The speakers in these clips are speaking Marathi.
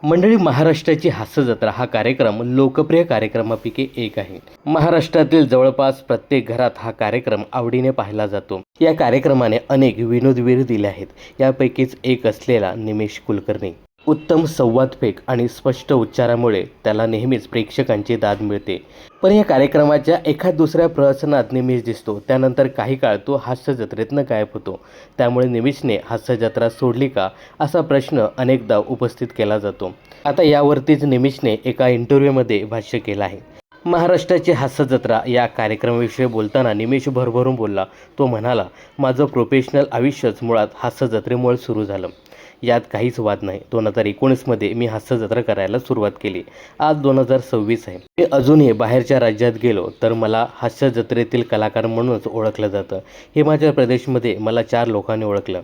मंडळी, महाराष्ट्राची हास्य जत्रा हा कार्यक्रम लोकप्रिय कार्यक्रमापैकी एक आहे. महाराष्ट्रातील जवळपास प्रत्येक घरात हा कार्यक्रम आवडीने पाहिला जातो. या कार्यक्रमाने अनेक विनोदवीर दिले आहेत. यापैकीच एक असलेला निमेश कुलकर्णी उत्तम संवादफेक आणि स्पष्ट उच्चारामुळे त्याला नेहमीच प्रेक्षकांची दाद मिळते. पण या कार्यक्रमाच्या एखाद दुसऱ्या प्रहसनात निमेश दिसतो. त्यानंतर काही काळ तो हास्य जत्रेतनं गायब होतो. त्यामुळे निमेशने हास्य जत्रा सोडली का असा प्रश्न अनेकदा उपस्थित केला जातो. आता यावरतीच निमेशने एका इंटरव्ह्यूमध्ये भाष्य केलं आहे. महाराष्ट्राची हास्य जत्रा या कार्यक्रमाविषयी बोलताना निमेश भरभरून बोलला. तो म्हणाला, माझं प्रोफेशनल आयुष्यच मुळात हास्य जत्रेमुळे सुरू झालं. यात काहीच वाद नाही. 2019मध्ये मी हास्य जत्रा करायला सुरुवात केली. आज 2026 आहे. मी अजूनही बाहेरच्या राज्यात गेलो तर मला हास्य जत्रेतील कलाकार म्हणूनच ओळखलं जातं. हिमाचल प्रदेशमध्ये मला 4 लोकांनी ओळखलं.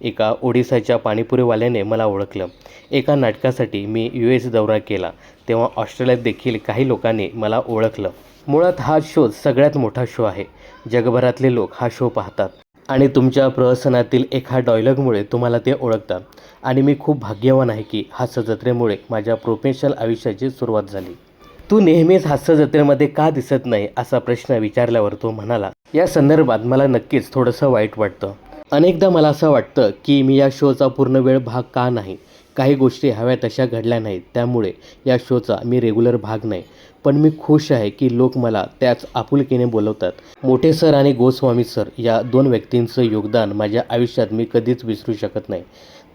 एका ओडिसाच्या पाणीपुरीवाल्याने मला ओळखलं. एका नाटकासाठी मी US दौरा केला तेव्हा ऑस्ट्रेलियात देखील काही लोकांनी मला ओळखलं. मुळात हा शो सगळ्यात मोठा शो आहे. जगभरातले लोक हा शो पाहतात आणि तुमच्या प्रहसनातील एका डायलॉगमुळे तुम्हाला ते ओळखतात. आणि मी खूप भाग्यवान आहे की हास्य जत्रेमुळे माझ्या प्रोफेशनल आयुष्याची सुरुवात झाली. तू नेहमीच हास्य जत्रेमध्ये का दिसत नाही असा प्रश्न विचारल्यावर तो म्हणाला, या संदर्भात मला नक्कीच थोडंसं वाईट वाटतं. अनेकदा मला असं वाटतं की मी या शोचा पूर्ण वेळ भाग का नाही. काही गोष्टी हव्या तशा घडल्या नाहीत, त्यामुळे या शोचा मी रेग्युलर भाग नाही. पण मी खुश आहे की लोक मला त्याच आपुलकीने बोलवतात. मोठे सर आणि गोस्वामी सर या 2 व्यक्तींचं योगदान माझ्या आयुष्यात मी कधीच विसरू शकत नाही.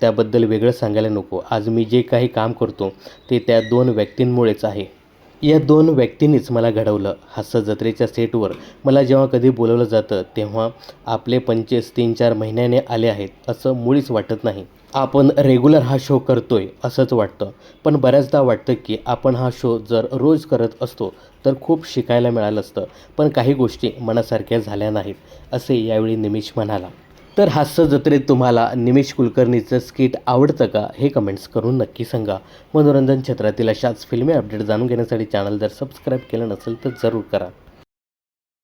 त्याबद्दल वेगळं सांगायला नको. आज मी जे काही काम करतो ते त्या 2 व्यक्तींमुळेच आहे. या 2 व्यक्तींनीच मला घडवलं. हास्य जत्रेच्या सेटवर मला जेव्हा कधी बोलवलं जातं तेव्हा आपले पंचेस 3-4 महिन्याने आले आहेत असं मुळीच वाटत नाही. आपण रेग्युलर हा शो करतोय असंच वाटतं. पण बऱ्याचदा वाटतं की आपण हा शो जर रोज करत असतो तर खूप शिकायला मिळालं असतं. पण काही गोष्टी मनासारख्या झाल्या नाहीत असे यावेळी निमेश म्हणाला. तर हास्य जत्रेत तुम्हाला निमेश कुलकर्णीचं स्किट आवडतं का हे कमेंट्स करून नक्की सांगा. मनोरंजन क्षेत्रातील अशाच फिल्मी अपडेट जाणून घेण्यासाठी चॅनल जर सबस्क्राईब केलं नसेल तर जरूर करा.